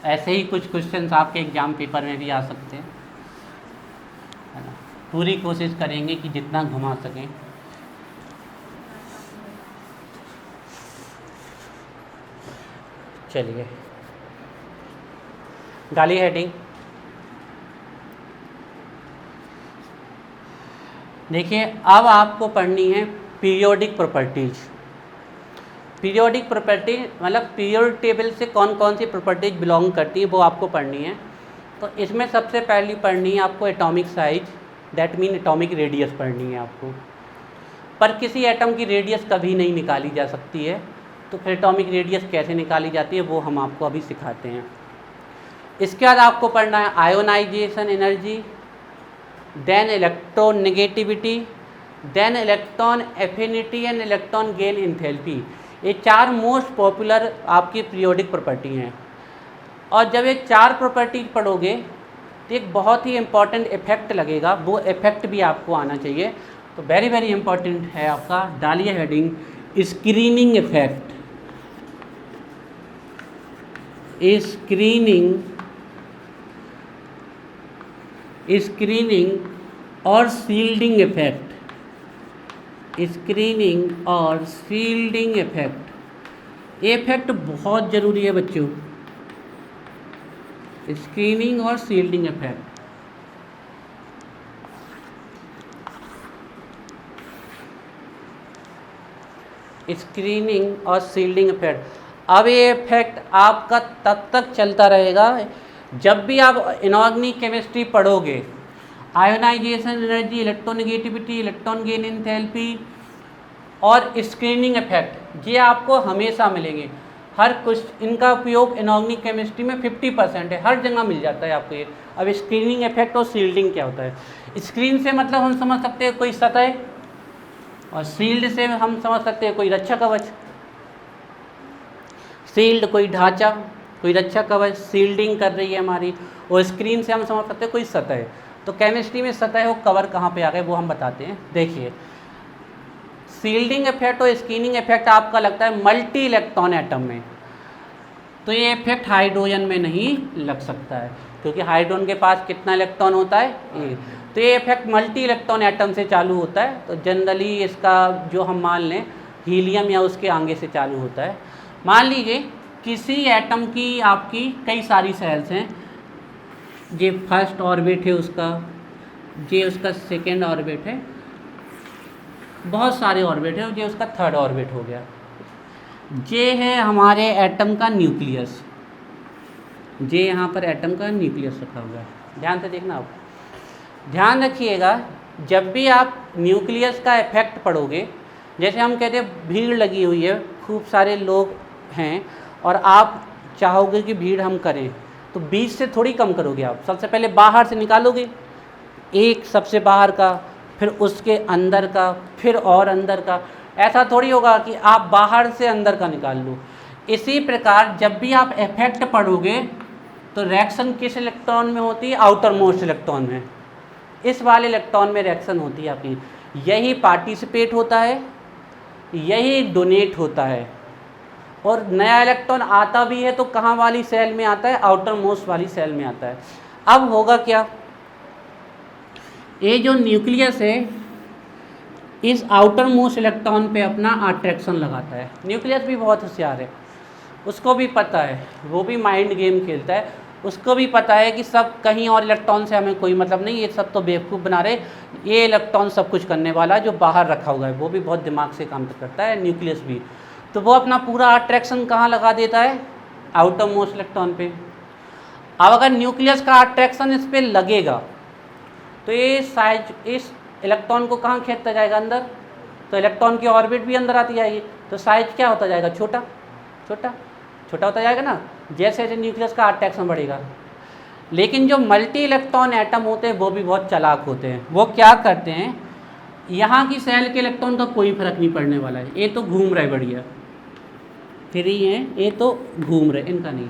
ऐसे ही कुछ क्वेश्चंस आपके एग्ज़ाम पेपर में भी आ सकते हैं, है ना। पूरी कोशिश करेंगे कि जितना घुमा सकें। चलिए, गाली हेडिंग देखिए। अब आपको पढ़नी है पीरियोडिक प्रॉपर्टीज। पीरियोडिक प्रॉपर्टी मतलब पीरियोडिक टेबल से कौन कौन सी प्रॉपर्टीज बिलोंग करती है वो आपको पढ़नी है। तो इसमें सबसे पहली पढ़नी है आपको atomic size, that mean atomic radius पढ़नी है आपको। पर किसी एटम की रेडियस कभी नहीं निकाली जा सकती है, तो फिर एटॉमिक रेडियस कैसे निकाली जाती है वो हम आपको अभी सिखाते हैं। इसके बाद आपको पढ़ना है ionization energy, then electron negativity, then electron affinity and electron gain enthalpy. ये 4 मोस्ट पॉपुलर आपकी पीरियोडिक प्रॉपर्टी हैं। और जब ये 4 प्रॉपर्टी पढ़ोगे तो एक बहुत ही इम्पॉर्टेंट इफेक्ट लगेगा, वो इफेक्ट भी आपको आना चाहिए। तो वेरी वेरी इंपॉर्टेंट है आपका, डालिए हेडिंग स्क्रीनिंग इफेक्ट। स्क्रीनिंग और शील्डिंग इफेक्ट। स्क्रीनिंग और शील्डिंग इफेक्ट, ये इफेक्ट बहुत ज़रूरी है बच्चों। स्क्रीनिंग और शील्डिंग इफेक्ट, स्क्रीनिंग और शील्डिंग इफेक्ट। अब ये इफेक्ट आपका तब तक चलता रहेगा जब भी आप इनऑर्गेनिक केमिस्ट्री पढ़ोगे। Ionization energy, electronegativity, electron gain enthalpy और स्क्रीनिंग इफेक्ट, ये आपको हमेशा मिलेंगे। हर कुछ इनका उपयोग इनऑर्गेनिक केमिस्ट्री में 50% है, हर जगह मिल जाता है आपको ये। अब स्क्रीनिंग इफेक्ट और शील्डिंग क्या होता है? स्क्रीन से मतलब हम समझ सकते हैं कोई सतह, और शील्ड से हम समझ सकते हैं कोई रक्षा कवच। शील्ड कोई ढांचा, कोई रक्षा कवच शील्डिंग कर रही है हमारी, और स्क्रीन से हम समझ सकते हैं कोई सतह। तो केमिस्ट्री में सतह और कवर कहाँ पे आ गए वो हम बताते हैं। देखिए, शील्डिंग इफेक्ट और स्क्रीनिंग इफेक्ट आपका लगता है मल्टी इलेक्ट्रॉन एटम में, तो ये इफेक्ट हाइड्रोजन में नहीं लग सकता है, क्योंकि हाइड्रोजन के पास कितना इलेक्ट्रॉन होता है? एक। तो ये इफेक्ट मल्टी इलेक्ट्रॉन एटम से चालू होता है। तो जनरली इसका जो हम मान लें हीलियम या उसके आगे से चालू होता है। मान लीजिए किसी एटम की आपकी कई सारी सेल्स हैं, ये फर्स्ट ऑर्बिट है उसका, ये उसका सेकेंड ऑर्बिट है, बहुत सारे ऑर्बिट है, ये उसका थर्ड ऑर्बिट हो गया। ये है हमारे एटम का न्यूक्लियस, ये यहाँ पर एटम का न्यूक्लियस रखा हुआ है। ध्यान से देखना, आप ध्यान रखिएगा जब भी आप न्यूक्लियस का इफेक्ट पढ़ोगे, जैसे हम कहते हैं भीड़ लगी हुई है, खूब सारे लोग हैं और आप चाहोगे कि भीड़ हम करें, तो 20 से थोड़ी कम करोगे आप। सबसे पहले बाहर से निकालोगे, एक सबसे बाहर का, फिर उसके अंदर का, फिर और अंदर का। ऐसा थोड़ी होगा कि आप बाहर से अंदर का निकाल लो। इसी प्रकार जब भी आप इफेक्ट पढ़ोगे तो रिएक्शन किस इलेक्ट्रॉन में होती है? आउटर मोस्ट इलेक्ट्रॉन में। इस वाले इलेक्ट्रॉन में रिएक्शन होती है आपकी, यही पार्टिसिपेट होता है, यही डोनेट होता है। और नया इलेक्ट्रॉन आता भी है तो कहाँ वाली सेल में आता है? आउटर मोस्ट वाली सेल में आता है। अब होगा क्या, ये जो न्यूक्लियस है इस आउटर मोस्ट इलेक्ट्रॉन पे अपना अट्रैक्शन लगाता है। न्यूक्लियस भी बहुत होशियार है, उसको भी पता है, वो भी माइंड गेम खेलता है। उसको भी पता है कि सब कहीं और इलेक्ट्रॉन से हमें कोई मतलब नहीं, ये सब तो बेवकूफ़ बना रहे, ये इलेक्ट्रॉन सब कुछ करने वाला है। जो बाहर रखा हुआ है वो भी बहुत दिमाग से काम करता है, न्यूक्लियस भी। तो वो अपना पूरा अट्रैक्शन कहाँ लगा देता है? आउटर मोस्ट इलेक्ट्रॉन पे। अब अगर न्यूक्लियस का अट्रैक्शन इस पर लगेगा तो ये साइज इस इलेक्ट्रॉन को कहाँ खींचता जाएगा? अंदर। तो इलेक्ट्रॉन की ऑर्बिट भी अंदर आती जाएगी, तो साइज क्या होता जाएगा? छोटा छोटा छोटा होता जाएगा ना, जैसे जैसे न्यूक्लियस का अट्रैक्शन बढ़ेगा। लेकिन जो मल्टी इलेक्ट्रॉन एटम होते हैं वो भी बहुत चालाक होते हैं। वो क्या करते हैं, यहाँ की सेल के इलेक्ट्रॉन का कोई फर्क नहीं पड़ने वाला है, ये तो घूम रहे बढ़िया, फ्री हैं, ये तो घूम रहे, इनका नहीं।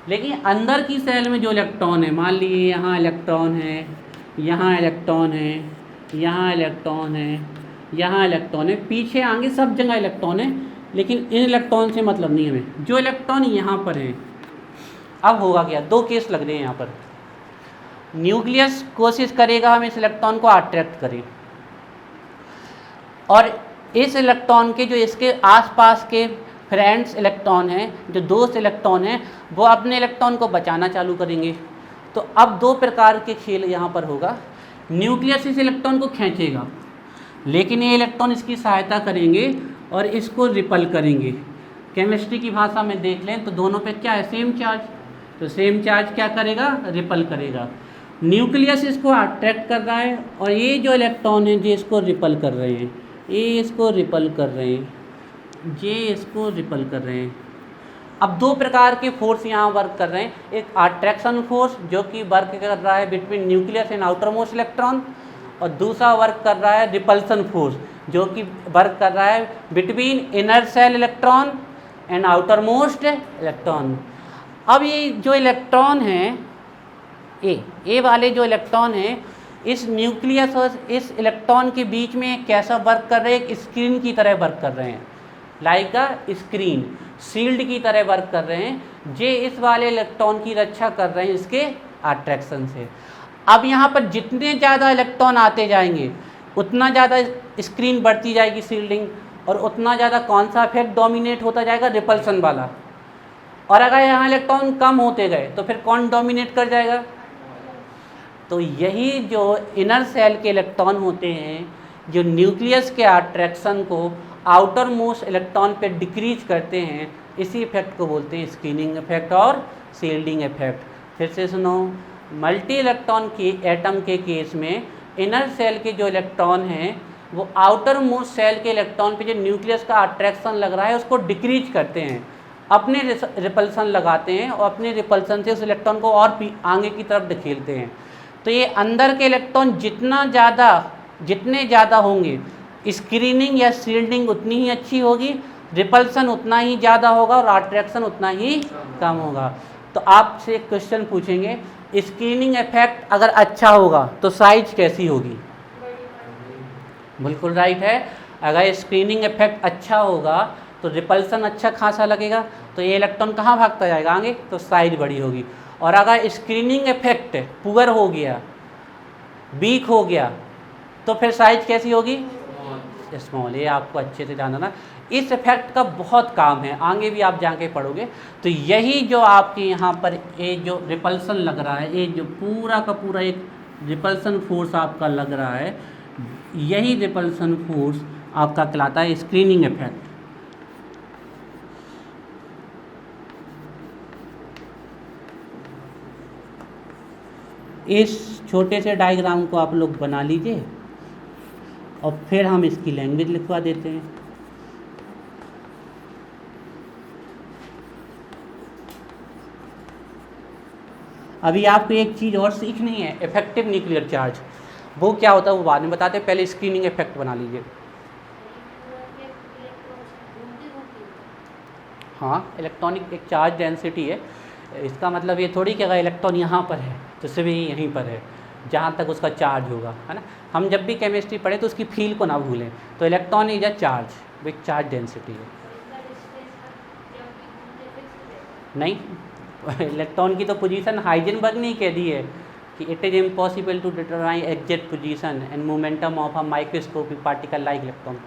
लेकिन अंदर की सेल में जो इलेक्ट्रॉन है, मान लीजिए यहाँ इलेक्ट्रॉन है, यहाँ इलेक्ट्रॉन है, यहाँ इलेक्ट्रॉन है, यहाँ इलेक्ट्रॉन है, पीछे आगे सब जगह इलेक्ट्रॉन है, लेकिन इन इलेक्ट्रॉन से मतलब नहीं हमें। जो इलेक्ट्रॉन यहाँ पर है, अब होगा क्या, दो केस लग रहे हैं यहाँ पर। न्यूक्लियस कोशिश करेगा हम इस इलेक्ट्रॉन को अट्रैक्ट करें, और इस इलेक्ट्रॉन के जो इसके आसपास के फ्रेंड्स इलेक्ट्रॉन हैं, जो दोस्त इलेक्ट्रॉन हैं, वो अपने इलेक्ट्रॉन को बचाना चालू करेंगे। तो अब दो प्रकार के खेल यहाँ पर होगा। न्यूक्लियस इस इलेक्ट्रॉन को खींचेगा, लेकिन ये इलेक्ट्रॉन इसकी सहायता करेंगे और इसको रिपल करेंगे। केमिस्ट्री की भाषा में देख लें तो दोनों पे क्या है, सेम चार्ज, तो सेम चार्ज क्या करेगा, रिपल करेगा। न्यूक्लियस इसको अट्रैक्ट कर रहा है और ये जो इलेक्ट्रॉन है जो इसको रिपल कर रहे हैं, ये इसको रिपल कर रहे हैं, ये इसको रिपल कर रहे हैं। अब दो प्रकार के फोर्स यहाँ वर्क कर रहे हैं, एक अट्रैक्शन फोर्स जो कि वर्क कर रहा है between nucleus and outermost electron, और दूसरा वर्क कर रहा है रिपल्सन फोर्स जो कि वर्क कर रहा है between inner cell electron and outermost electron. अब ये जो इलेक्ट्रॉन है ए वाले जो इलेक्ट्रॉन हैं, इस न्यूक्लियस और इस इलेक्ट्रॉन के बीच में कैसा वर्क कर रहे हैं, एक स्क्रीन की तरह वर्क कर रहे हैं, लाइक अ स्क्रीन, शील्ड की तरह वर्क कर रहे हैं। जे इस वाले इलेक्ट्रॉन की रक्षा कर रहे हैं इसके अट्रैक्शन से। अब यहाँ पर जितने ज़्यादा इलेक्ट्रॉन आते जाएंगे उतना ज़्यादा स्क्रीन बढ़ती जाएगी, शील्डिंग, और उतना ज़्यादा कौन सा इफेक्ट डोमिनेट होता जाएगा, रिपल्सन वाला। और अगर यहाँ इलेक्ट्रॉन कम होते गए तो फिर कौन डोमिनेट कर जाएगा, तो यही जो इनर सेल के इलेक्ट्रॉन होते हैं जो न्यूक्लियस के अट्रैक्शन को आउटर मोस्ट इलेक्ट्रॉन पे डिक्रीज करते हैं, इसी इफेक्ट को बोलते हैं स्क्रीनिंग इफेक्ट और शील्डिंग इफेक्ट। फिर से सुनो, मल्टी इलेक्ट्रॉन के एटम के केस में इनर सेल के जो इलेक्ट्रॉन हैं वो आउटर मोस्ट सेल के इलेक्ट्रॉन पे जो न्यूक्लियस का अट्रैक्शन लग रहा है उसको डिक्रीज करते हैं, अपने रिपल्सन लगाते हैं और अपने रिपल्सन से उस इलेक्ट्रॉन को और आगे की तरफ धकेलते हैं। तो ये अंदर के इलेक्ट्रॉन जितने ज़्यादा होंगे, स्क्रीनिंग या शील्डिंग उतनी ही अच्छी होगी, रिपल्सन उतना ही ज़्यादा होगा और अट्रैक्शन उतना ही कम होगा। तो आपसे एक क्वेश्चन पूछेंगे, स्क्रीनिंग इफेक्ट अगर अच्छा होगा तो साइज कैसी होगी? बिल्कुल राइट है। अगर स्क्रीनिंग इफेक्ट अच्छा होगा तो रिपल्सन अच्छा खासा लगेगा, तो ये इलेक्ट्रॉन कहाँ भागता जाएगा आगे, तो साइज बड़ी होगी। और अगर स्क्रीनिंग इफेक्ट पुअर हो गया, वीक हो गया, तो फिर साइज कैसी होगी, स्मॉल। ये आपको अच्छे से जानना, इस इफेक्ट का बहुत काम है, आगे भी आप जाके पढ़ोगे। तो यही जो आपके यहाँ पर ये जो रिपल्सन लग रहा है, ये जो पूरा का पूरा एक रिपल्सन फोर्स आपका लग रहा है, यही रिपल्सन फोर्स आपका कहलाता है स्क्रीनिंग इफेक्ट। इस छोटे से डायग्राम को आप लोग बना लीजिए और फिर हम इसकी लैंग्वेज लिखवा देते हैं। अभी आपको एक चीज़ और सीखनी है, इफेक्टिव न्यूक्लियर चार्ज। वो क्या होता है वो बाद में बताते हैं, पहले स्क्रीनिंग इफेक्ट बना लीजिए। हाँ, इलेक्ट्रॉनिक एक चार्ज डेंसिटी है, इसका मतलब ये थोड़ी कि अगर इलेक्ट्रॉन यहाँ पर है तो सिर्फ यहीं पर है, जहाँ तक उसका चार्ज होगा, है ना। हम जब भी केमिस्ट्री पढ़े तो उसकी फील को ना भूलें। तो इलेक्ट्रॉन इज अ चार्ज, वो एक चार्ज डेंसिटी है। नहीं, इलेक्ट्रॉन की तो पोजीशन हाइजेनबर्ग ने कह दी है कि it is impossible to determine exact position and momentum of a microscopic particle like electron,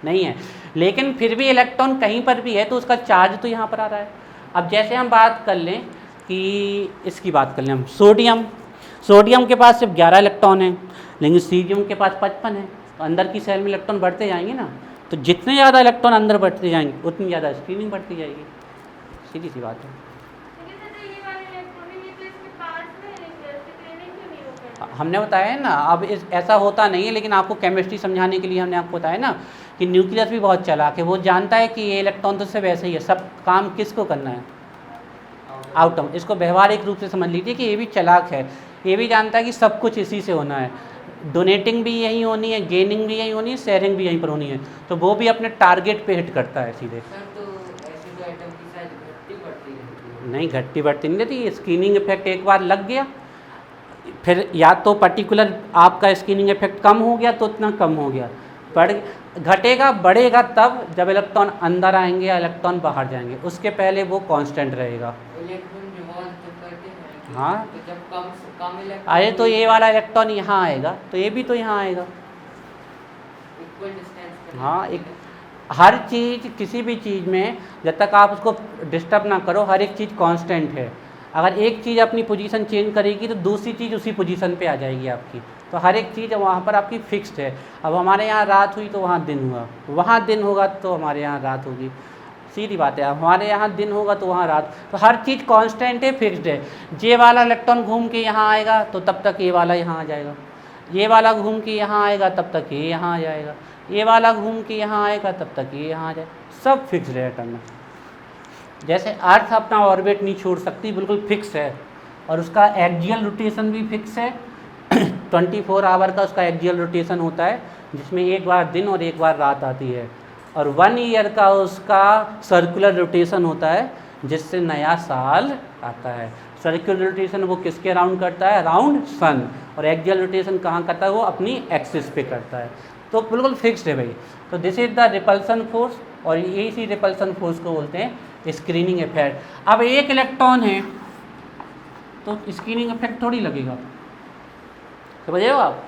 नहीं है। लेकिन फिर भी इलेक्ट्रॉन कहीं पर भी है तो उसका चार्ज तो यहाँ पर आ रहा है। अब जैसे हम बात कर लें कि इसकी बात कर लें हम, सोडियम के पास सिर्फ 11 इलेक्ट्रॉन हैं, लेकिन सीरियम के पास 55 है। तो अंदर की सेल में इलेक्ट्रॉन बढ़ते जाएंगे ना, तो जितने ज़्यादा इलेक्ट्रॉन अंदर बढ़ते जाएंगे उतनी ज़्यादा स्क्रीनिंग बढ़ती जाएगी, सीधी सी बात है। हमने बताया है ना, अब ऐसा होता नहीं है, लेकिन आपको केमिस्ट्री समझाने के लिए हमने आपको बताया ना कि न्यूक्लियस भी बहुत चालाक है, वो जानता है कि ये इलेक्ट्रॉन तो सिर्फ ऐसे ही है, सब काम किसको करना है, आउटम। इसको व्यवहारिक रूप से समझ लीजिए कि ये भी चालाक है, ये भी जानता है कि सब कुछ इसी से होना है, डोनेटिंग भी यहीं होनी है, गेनिंग भी यहीं होनी है, शेयरिंग भी यहीं पर होनी है। तो वो भी अपने टारगेट पे हिट करता है सीधे। नहीं, घटती बढ़ती नहीं रहती, स्क्रीनिंग इफेक्ट एक बार लग गया, फिर या तो पर्टिकुलर आपका स्क्रीनिंग इफेक्ट कम हो गया तो उतना कम हो गया, घटेगा बढ़ेगा तब जब इलेक्ट्रॉन अंदर आएंगे या इलेक्ट्रॉन बाहर जाएंगे, उसके पहले वो कांस्टेंट रहेगा। हाँ, तो जब कम अरे तो ये वाला इलेक्ट्रॉन यहाँ आएगा तो ये भी तो यहाँ आएगा। Equal distance. हाँ, एक हर चीज़, किसी भी चीज़ में जब तक आप उसको डिस्टर्ब ना करो, हर एक चीज़ कांस्टेंट है। अगर एक चीज़ अपनी पोजीशन चेंज करेगी तो दूसरी चीज़ उसी पोजीशन पे आ जाएगी आपकी। तो हर एक चीज़ वहाँ पर आपकी फिक्स्ड है। अब हमारे यहाँ रात हुई तो वहाँ दिन हुआ, वहाँ दिन होगा तो हमारे यहाँ रात होगी, सीधी बात है। हमारे यहाँ दिन होगा तो वहाँ रात, तो हर चीज़ कांस्टेंट है, फिक्स्ड है। ये वाला इलेक्ट्रॉन घूम के यहाँ आएगा तो तब तक ये वाला यहाँ आ जाएगा, ये वाला घूम के यहाँ आएगा तब तक ये यहाँ आ जाएगा, ये वाला घूम के यहाँ आएगा तब तक ये यहाँ आ जाएगा, सब फिक्स्ड है एटम में। जैसे अर्थ अपना ऑर्बिट नहीं छोड़ सकती, बिल्कुल फिक्स है, और उसका एक्सियल रोटेशन भी फिक्स है। 24 आवर का उसका एक्सियल रोटेशन होता है, जिसमें एक बार दिन और एक बार रात आती है। और 1 ईयर का उसका सर्कुलर रोटेशन होता है, जिससे नया साल आता है। सर्कुलर रोटेशन वो किसके अराउंड करता है? Around sun. और एक्सियल रोटेशन कहाँ करता है? वो अपनी एक्सिस पे करता है। तो बिल्कुल फिक्स्ड है भाई। तो this is the repulsion force, और इसी रिपल्सन फोर्स को बोलते हैं स्क्रीनिंग इफेक्ट। अब एक इलेक्ट्रॉन है तो स्क्रीनिंग इफेक्ट थोड़ी लगेगा, समझे हो आप?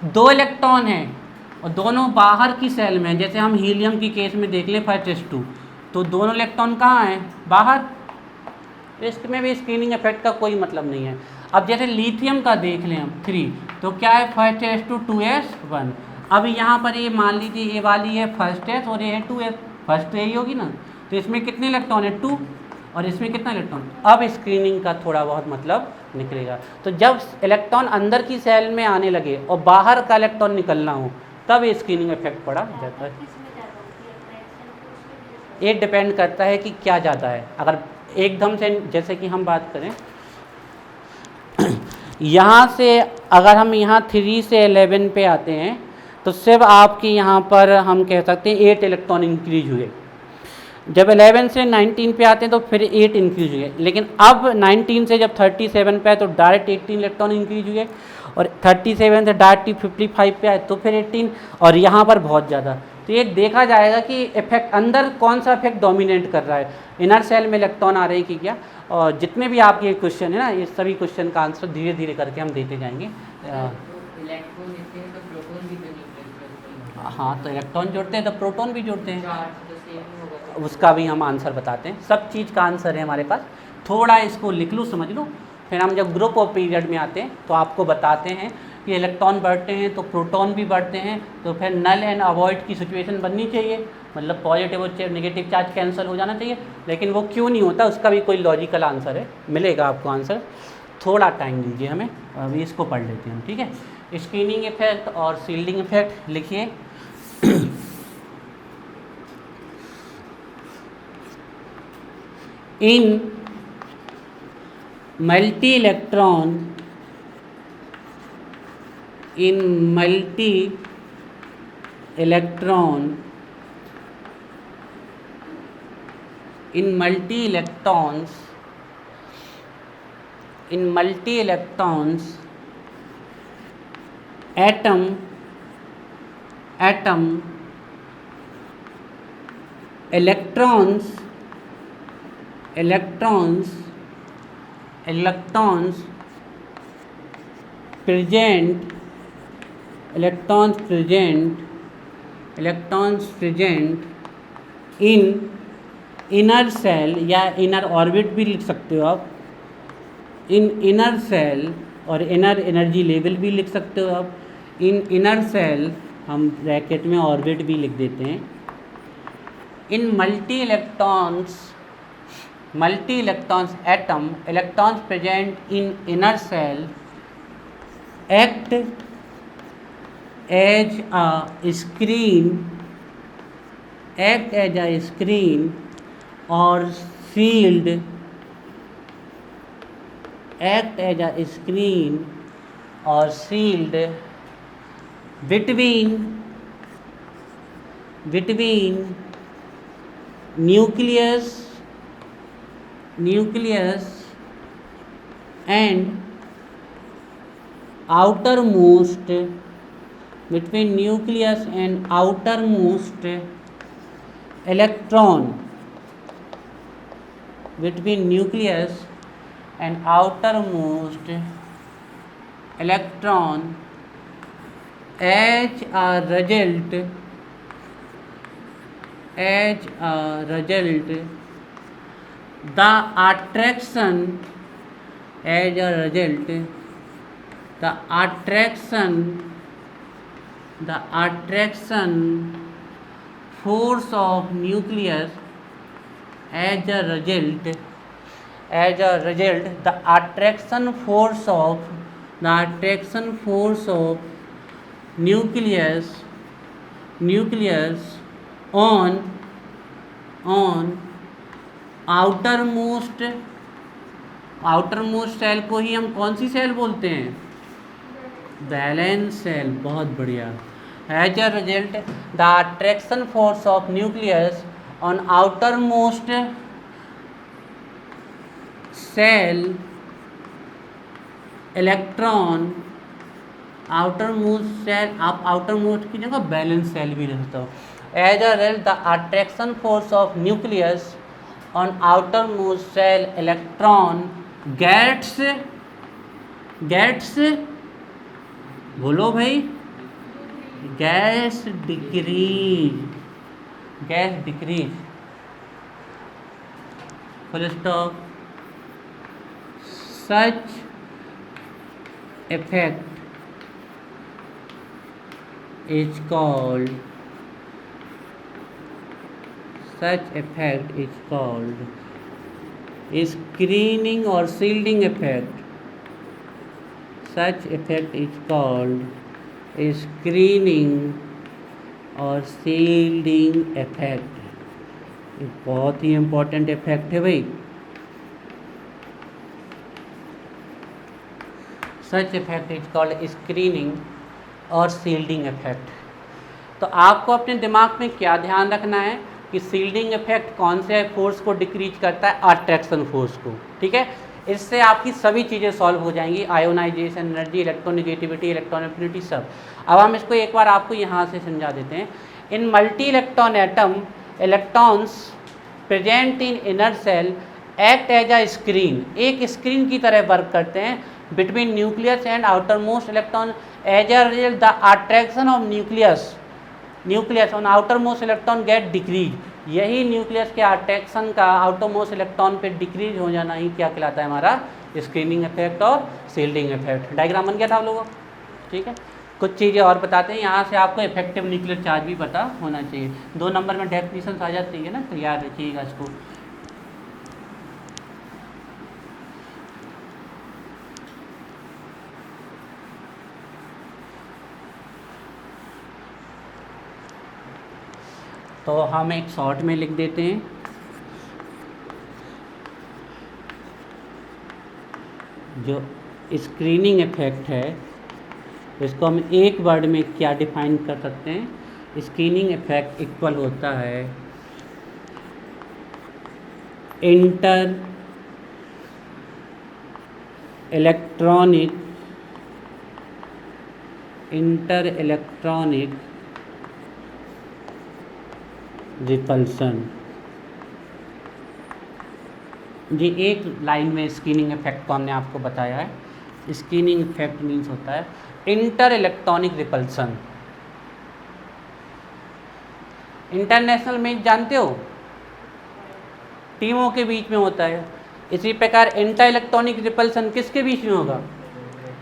2 इलेक्ट्रॉन हैं और दोनों बाहर की सेल में, जैसे हम हीलियम की केस में देख लें 5s2, तो दोनों इलेक्ट्रॉन कहाँ हैं? बाहर। इसमें भी स्क्रीनिंग इफेक्ट का कोई मतलब नहीं है। अब जैसे लिथियम का देख लें हम 3, तो क्या है? 1s2 2s1। अब यहाँ पर ये मान लीजिए ये वाली है 1s और ये है 2s, फर्स्ट तो यही होगी ना। तो इसमें कितने इलेक्ट्रॉन है? 2, और इसमें कितना इलेक्ट्रॉन? अब स्क्रीनिंग का थोड़ा बहुत मतलब निकलेगा। तो जब इलेक्ट्रॉन अंदर की सेल में आने लगे और बाहर का इलेक्ट्रॉन निकलना हो, तब ये स्क्रीनिंग इफेक्ट पड़ा जाता है। ये डिपेंड करता है कि क्या ज़्यादा है। अगर एकदम से, जैसे कि हम बात करें यहाँ से, अगर हम यहाँ 3 से 11 पे आते हैं तो सिर्फ आपकी यहाँ पर हम कह सकते हैं 8 इलेक्ट्रॉन इंक्रीज हुए। जब 11 से 19 पे आते हैं तो फिर 8 इंक्रीज हुए। लेकिन अब 19 से जब 37 पे आए तो डायरेक्ट 18 इलेक्ट्रॉन इंक्रीज हुए, और 37 से डायरेक्ट 55 पे आए तो फिर 18, और यहाँ पर बहुत ज़्यादा। तो ये देखा जाएगा कि इफेक्ट अंदर कौन सा इफेक्ट डोमिनेट कर रहा है, इनर सेल में इलेक्ट्रॉन आ रहे हैं कि क्या। और जितने भी आपके क्वेश्चन है ना, ये सभी क्वेश्चन का आंसर धीरे धीरे करके हम देते जाएंगे। हाँ, तो इलेक्ट्रॉन जोड़ते हैं तो प्रोटॉन भी जोड़ते हैं, उसका भी हम आंसर बताते हैं। सब चीज़ का आंसर है हमारे पास। थोड़ा इसको लिख लो, समझ लो, फिर हम जब ग्रुप ऑफ पीरियड में आते हैं तो आपको बताते हैं कि इलेक्ट्रॉन बढ़ते हैं तो प्रोटॉन भी बढ़ते हैं। तो फिर नल एंड अवॉइड की सिचुएशन बननी चाहिए, मतलब पॉजिटिव और नेगेटिव चार्ज कैंसिल हो जाना चाहिए। लेकिन वो क्यों नहीं होता, उसका भी कोई लॉजिकल आंसर है, मिलेगा आपको आंसर। थोड़ा टाइम दीजिए हमें, अभी इसको पढ़ लेते हैं हम, ठीक है। स्क्रीनिंग इफेक्ट और शील्डिंग इफेक्ट लिखिए। in multi-electron atom electrons present in inner cell, या inner orbit भी लिख सकते हो आप, in inner cell, और inner energy level भी लिख सकते हो आप। in inner cell हम ब्रैकेट में ऑर्बिट भी लिख देते हैं। in multi electrons atom, electrons present in inner cell act as a screen or shield between nucleus and outermost electron, between nucleus and outermost electron. As a result, the attraction, as a result, the attraction force of nucleus, as a result, the attraction force of nucleus on outermost shell को ही हम कौन सी shell बोलते हैं? Valence shell. बहुत बढ़िया। As a result the attraction force of nucleus on outermost shell electron, outermost shell, आप आउटरमोस्ट की जगह बैलेंस सेल भी रहता हो। As a result the attraction force of nucleus on outermost shell electron gets बोलो भाई, gets decrease, full stop. Such effect is called screening or shielding effect. Such effect is called screening और shielding effect। ये बहुत ही important effect है भाई। सच effect is called screening और shielding effect. तो आपको अपने दिमाग में क्या ध्यान रखना है कि शील्डिंग इफेक्ट कौन से फोर्स को डिक्रीज करता है? अट्रैक्शन फोर्स को। ठीक है, इससे आपकी सभी चीज़ें सॉल्व हो जाएंगी, ionization energy, electronegativity, electron affinity, सब। अब हम इसको एक बार आपको यहाँ से समझा देते हैं। In multi electron atom electrons present in inner shell act as a screen, एक स्क्रीन की तरह वर्क करते हैं between nucleus and outermost electron. As a result the attraction of nucleus on outermost electron get decrease. यही nucleus के attraction का outermost electron पे decrease हो जाना ही क्या कहलाता है? हमारा स्क्रीनिंग इफेक्ट और शील्डिंग इफेक्ट। डायग्राम बन गया था आप लोगों को? ठीक है, कुछ चीज़ें और बताते हैं। यहाँ से आपको इफेक्टिव न्यूक्लियर चार्ज भी पता होना चाहिए। 2 नंबर में डेफिनेशन आ जाती है ना, तो याद रखिएगा इसको। तो हम एक शॉर्ट में लिख देते हैं। जो स्क्रीनिंग इफेक्ट है इसको हम एक वर्ड में क्या डिफाइन कर सकते हैं? स्क्रीनिंग इफेक्ट इक्वल होता है इंटर इलेक्ट्रॉनिक रिपल्सन। जी एक लाइन में स्क्रीनिंग इफेक्ट को हमने आपको बताया है। स्क्रीनिंग इफेक्ट मीन्स होता है इंटर इलेक्ट्रॉनिक रिपल्सन। इंटरनेशनल में जानते हो, टीमों के बीच में होता है। इसी प्रकार इंटर इलेक्ट्रॉनिक रिपल्सन किसके बीच में होगा?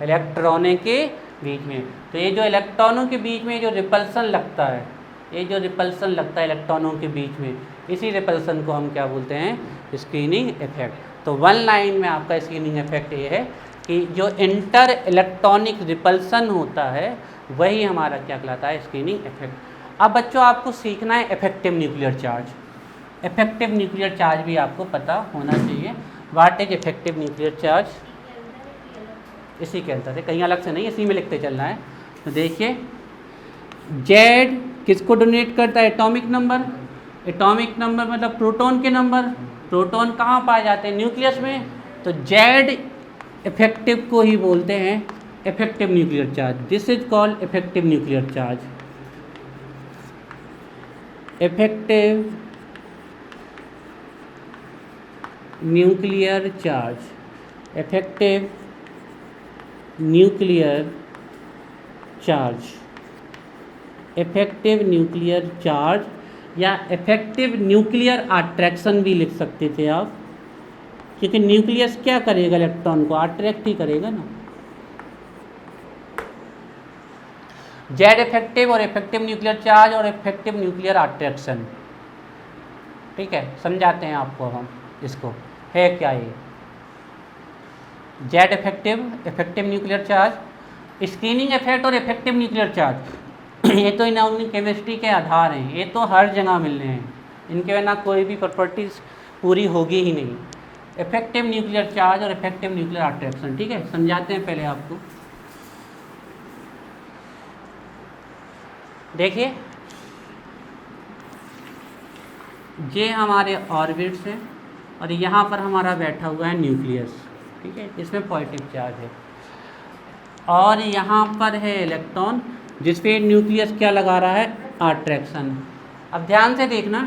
इलेक्ट्रॉनों के बीच में। तो ये जो इलेक्ट्रॉनों के बीच में जो रिपल्सन लगता है, ये जो रिपल्सन लगता है इलेक्ट्रॉनों के बीच में, इसी रिपल्सन को हम क्या बोलते हैं? Screening effect. तो 1 लाइन में आपका स्क्रीनिंग इफेक्ट ये है कि जो इंटर इलेक्ट्रॉनिक रिपल्सन होता है वही हमारा क्या कहलाता है? Screening effect. अब बच्चों आपको सीखना है effective nuclear charge. Effective nuclear charge भी आपको पता होना चाहिए। What is effective nuclear charge? इसी के अंदर है, कहीं अलग से नहीं, इसी में लिखते चलना है। तो देखिए, जेड किसको डोनेट करता है? Atomic number. एटॉमिक नंबर मतलब प्रोटॉन के नंबर। प्रोटॉन कहाँ पाए जाते हैं? न्यूक्लियस में। तो जेड इफेक्टिव को ही बोलते हैं effective nuclear charge. This is called effective nuclear charge. Effective nuclear charge effective nuclear charge, effective nuclear charge या इफेक्टिव न्यूक्लियर अट्रैक्शन भी लिख सकते थे आप, क्योंकि न्यूक्लियस क्या करेगा, इलेक्ट्रॉन को अट्रैक्ट ही करेगा ना। जेड इफेक्टिव और इफेक्टिव न्यूक्लियर चार्ज और इफेक्टिव न्यूक्लियर अट्रैक्शन, ठीक है, समझाते हैं आपको हम इसको है क्या ये। Z effective, effective nuclear charge, screening effect और इफेक्टिव न्यूक्लियर चार्ज ये तो इनऑर्गेनिक केमिस्ट्री के आधार हैं, ये तो हर जगह मिलने हैं, इनके बिना कोई भी प्रॉपर्टीज पूरी होगी ही नहीं। इफेक्टिव न्यूक्लियर चार्ज और इफेक्टिव न्यूक्लियर अट्रैक्शन, ठीक है, समझाते हैं पहले आपको। देखिए ये हमारे ऑर्बिट्स हैं और यहाँ पर हमारा बैठा हुआ है न्यूक्लियस, ठीक है, इसमें पॉजिटिव चार्ज है, और यहाँ पर है इलेक्ट्रॉन जिस पे न्यूक्लियस क्या लगा रहा है, अट्रैक्शन। अब ध्यान से देखना,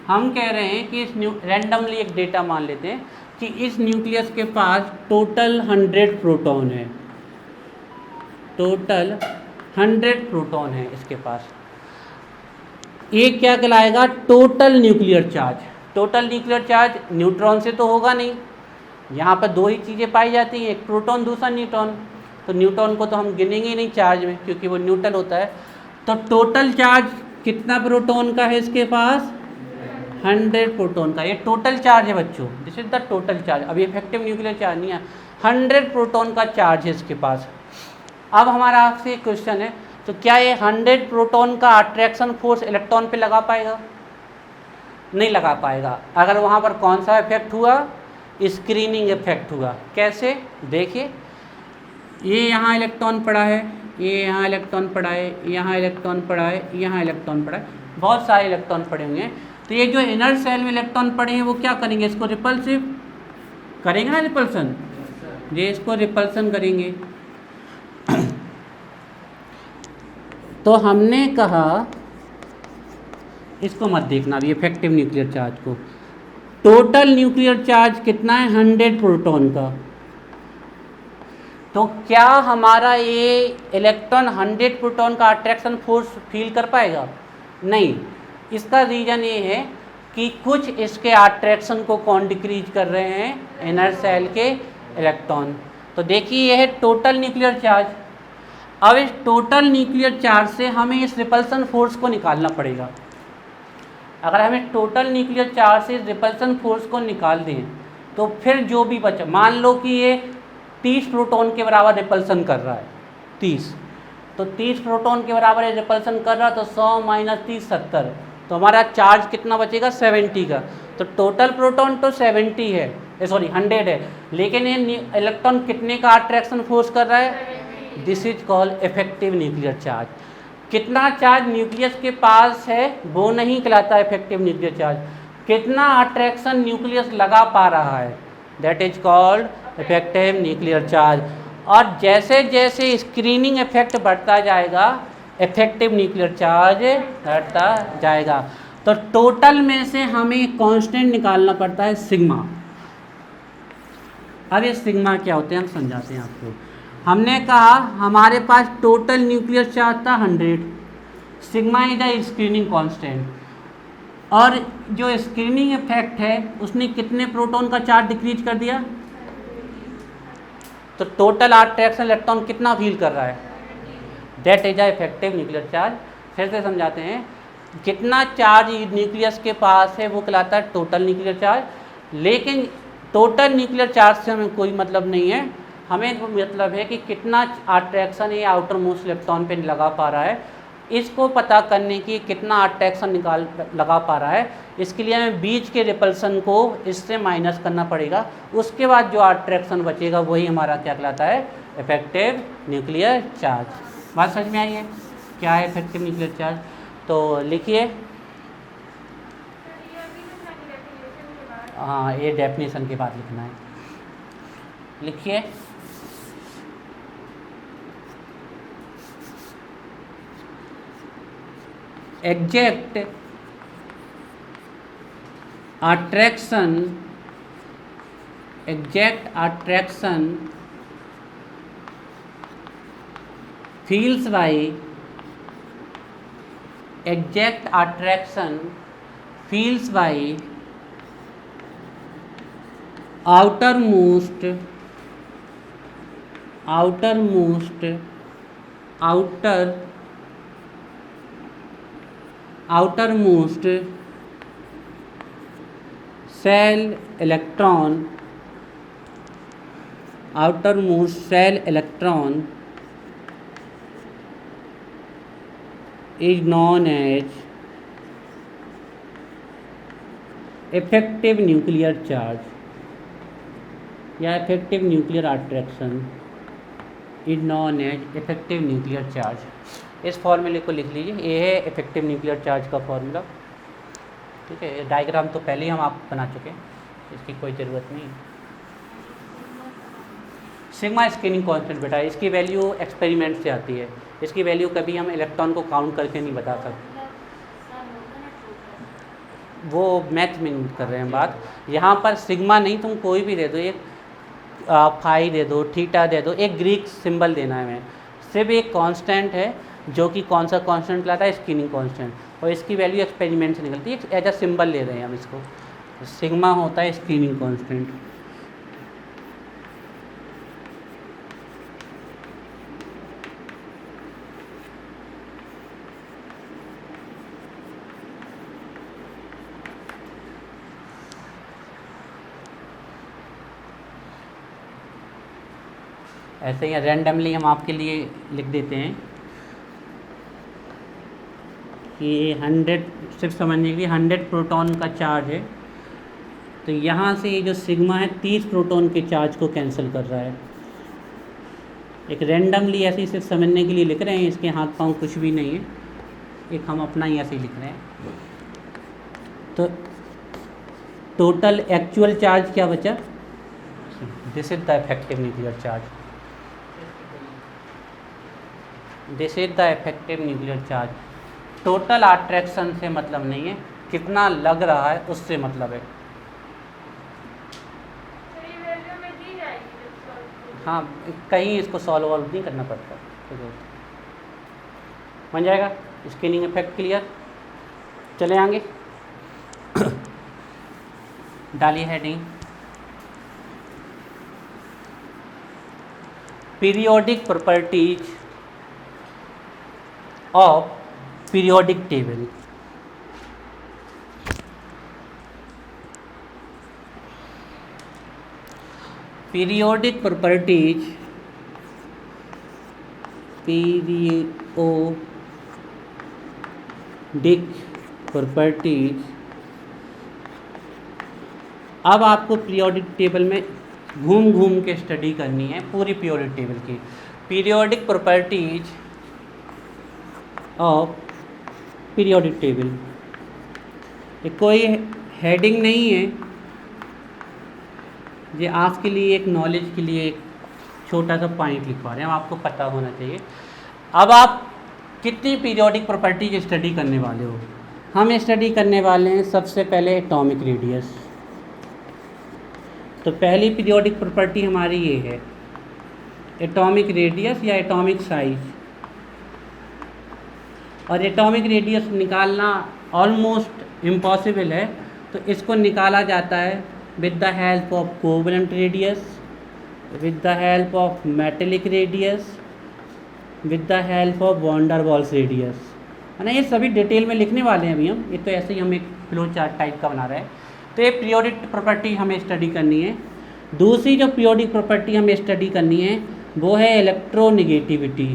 हम कह रहे हैं कि इस रैंडमली एक डेटा मान लेते हैं कि इस न्यूक्लियस के पास टोटल 100 प्रोटॉन है, टोटल 100 प्रोटॉन है इसके पास। ये क्या कहलाएगा, total nuclear charge. Total nuclear charge neutron से तो होगा नहीं, यहाँ पर दो ही चीज़ें पाई जाती हैं, एक प्रोटॉन दूसरा न्यूट्रॉन, तो न्यूट्रॉन को तो हम गिनेंगे ही नहीं चार्ज में क्योंकि वो न्यूट्रल होता है। तो टोटल चार्ज कितना प्रोटॉन का है इसके पास, 100 प्रोटॉन का, ये टोटल चार्ज है बच्चों, this is the total charge. अभी इफेक्टिव न्यूक्लियर चार्ज नहीं है, 100 प्रोटॉन का चार्ज है इसके पास। अब हमारा आपसे एक क्वेश्चन है, तो क्या ये 100 प्रोटॉन का अट्रैक्शन फोर्स इलेक्ट्रॉन पे लगा पाएगा, नहीं लगा पाएगा। अगर वहाँ पर कौन सा इफेक्ट हुआ, स्क्रीनिंग इफेक्ट हुआ। कैसे, देखिए ये यहाँ इलेक्ट्रॉन पड़ा है, ये यहाँ इलेक्ट्रॉन पड़ा है, यहाँ इलेक्ट्रॉन पड़ा है, यहाँ इलेक्ट्रॉन पड़ा है, बहुत सारे इलेक्ट्रॉन पड़े हुए हैं। तो ये जो इनर सेल में इलेक्ट्रॉन पड़े हैं वो क्या करेंगे, इसको रिपल्सिव करेंगे ना, रिपल्सन, ये इसको रिपल्सन करेंगे। तो हमने कहा इसको मत देखना अभी, इफेक्टिव न्यूक्लियर चार्ज को। टोटल न्यूक्लियर चार्ज कितना है, 100 प्रोटॉन का। तो क्या हमारा ये इलेक्ट्रॉन 100 प्रोटॉन का अट्रैक्शन फोर्स फील कर पाएगा, नहीं। इसका रीज़न ये है कि कुछ इसके अट्रैक्शन को कौन डिक्रीज कर रहे हैं, इनर सेल के इलेक्ट्रॉन। तो देखिए यह है टोटल न्यूक्लियर चार्ज। अब इस टोटल न्यूक्लियर चार्ज से हमें इस रिपल्सन फोर्स को निकालना पड़ेगा। अगर हमें टोटल न्यूक्लियर चार्ज से इस रिपल्सन फोर्स को निकाल दें तो फिर जो भी बचा, मान लो कि ये 30 प्रोटॉन के बराबर रिपल्सन कर रहा है, 30, तो 30 प्रोटॉन के बराबर ये रिपल्सन कर रहा है, तो 100 माइनस 30 70, तो हमारा चार्ज कितना बचेगा, 70 का। तो टोटल प्रोटॉन तो 70 है, 100 है, लेकिन ये इलेक्ट्रॉन कितने का अट्रैक्शन फोर्स कर रहा है, this is called effective nuclear charge. कितना चार्ज न्यूक्लियस के पास है वो नहीं कहलाता इफेक्टिव न्यूक्लियर चार्ज, कितना अट्रैक्शन न्यूक्लियस लगा पा रहा है, that is called effective nuclear charge. और जैसे जैसे स्क्रीनिंग इफेक्ट बढ़ता जाएगा इफेक्टिव न्यूक्लियर चार्ज घटता जाएगा। तो टोटल में से हमें कांस्टेंट निकालना पड़ता है सिग्मा। अब ये सिग्मा क्या होते हैं हम समझाते हैं आपको। हमने कहा हमारे पास टोटल न्यूक्लियर चार्ज था 100, sigma is the screening constant, और जो स्क्रीनिंग इफेक्ट है उसने कितने प्रोटॉन का चार्ज डिक्रीज कर दिया, तो टोटल अट्रैक्शन इलेक्ट्रॉन कितना फील कर रहा है, that is the effective nuclear charge. फिर से समझाते हैं, कितना चार्ज न्यूक्लियस के पास है वो कहलाता है टोटल न्यूक्लियर चार्ज, लेकिन टोटल न्यूक्लियर चार्ज से हमें कोई मतलब नहीं है, हमें वो मतलब है कि कितना अट्रैक्शन ये आउटर मोस्ट इलेक्ट्रॉन पे लगा पा रहा है। इसको पता करने की कितना अट्रैक्शन लगा पा रहा है, इसके लिए हमें बीच के रिपल्सन को इससे माइनस करना पड़ेगा, उसके बाद जो अट्रैक्शन बचेगा वही हमारा क्या कहलाता है, इफेक्टिव न्यूक्लियर चार्ज। बात समझ में आई है क्या है इफेक्टिव न्यूक्लियर चार्ज। तो लिखिए, हाँ ये डेफिनेशन के बाद लिखना है, लिखिए exact attraction exact attraction feels by exact attraction feels by outermost cell electron is known as effective nuclear charge या effective nuclear attraction is known as effective nuclear charge। इस फॉर्मूले को लिख लीजिए, ये है इफेक्टिव न्यूक्लियर चार्ज का formula. ठीक है, डायग्राम तो पहले ही हम आप बना चुके हैं, इसकी कोई ज़रूरत नहीं। सिग्मा स्कैनिंग कांस्टेंट बेटा, इसकी वैल्यू एक्सपेरिमेंट से आती है, इसकी वैल्यू कभी हम इलेक्ट्रॉन को काउंट करके नहीं बता सकते, वो मैथ में नहीं कर रहे हैं बात। यहाँ पर सिग्मा नहीं, तुम कोई भी दे दो, एक फाई दे दो, थीटा दे दो, एक ग्रीक सिंबल देना है हमें, सिर्फ एक कांस्टेंट है जो कि कौन सा कांस्टेंट लाता है, स्कैनिंग कांस्टेंट, और इसकी वैल्यू एक्सपेरिमेंट से निकलती है, एज अ सिंबल ले रहे हैं हम इसको। सिग्मा होता है स्कैनिंग कांस्टेंट। ऐसे ही रैंडमली हम आपके लिए लिख देते हैं कि 100, सिर्फ समझने के लिए 100 प्रोटॉन का चार्ज है, तो यहाँ से ये जो सिग्मा है 30 प्रोटॉन के चार्ज को कैंसिल कर रहा है। एक रैंडमली ऐसे ही सिर्फ समझने के लिए लिख रहे हैं, इसके हाथ पांव कुछ भी नहीं है, एक हम अपना ही ऐसे ही लिख रहे हैं। तो टोटल एक्चुअल चार्ज क्या बचा, this is the effective nuclear charge, this is the effective nuclear charge. Total attraction से मतलब नहीं है, कितना लग रहा है उससे मतलब है। हाँ, कहीं इसको सॉल्व वॉल्व नहीं करना पड़ता, बन जाएगा। Scanning effect clear. चले आगे डालिए heading, periodic properties of periodic table. Periodic properties, periodic properties. अब आपको पीरियोडिक टेबल में घूम घूम के स्टडी करनी है पूरी पीरियोडिक टेबल की। Periodic properties of periodic table, ये कोई हेडिंग नहीं है, ये आपके लिए एक नॉलेज के लिए एक छोटा सा पॉइंट लिखवा रहे हैं, आपको पता होना चाहिए। अब आप कितनी पीरियोडिक प्रॉपर्टी की स्टडी करने वाले हो? हम स्टडी करने वाले हैं सबसे पहले एटॉमिक रेडियस। तो पहली पीरियोडिक प्रॉपर्टी हमारी ये है, एटॉमिक रेडियस या एटॉमिक साइज। और एटॉमिक रेडियस निकालना ऑलमोस्ट इम्पॉसिबल है, तो इसको निकाला जाता है with the help of covalent radius, with the help of metallic radius, with the help of van der Waals radius, है ना। ये सभी डिटेल में लिखने वाले हैं अभी हम, ये तो ऐसे ही हम एक फ्लो चार्ट टाइप का बना रहे हैं। तो ये पीरियोडिक प्रॉपर्टी हमें स्टडी करनी है। दूसरी जो पीरियोडिक प्रॉपर्टी हमें स्टडी करनी है वो है electronegativity,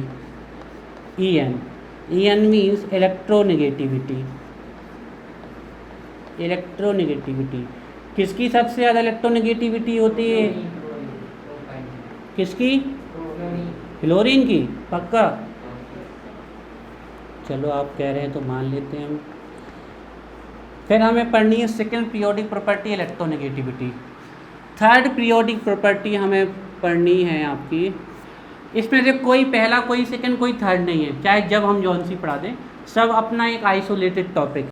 EN। EN means electronegativity. Electronegativity किसकी सबसे ज़्यादा इलेक्ट्रोनेगेटिविटी होती है? किसकी? फ्लोरीन की, पक्का? चलो आप कह रहे हैं तो मान लेते हैं हम। फिर हमें पढ़नी है second periodic property, electronegativity. Third periodic property हमें पढ़नी है आपकी, इसमें से कोई पहला, कोई सेकंड, कोई थर्ड नहीं है, चाहे जब हम जौन सी पढ़ा दें, सब अपना एक आइसोलेटेड टॉपिक।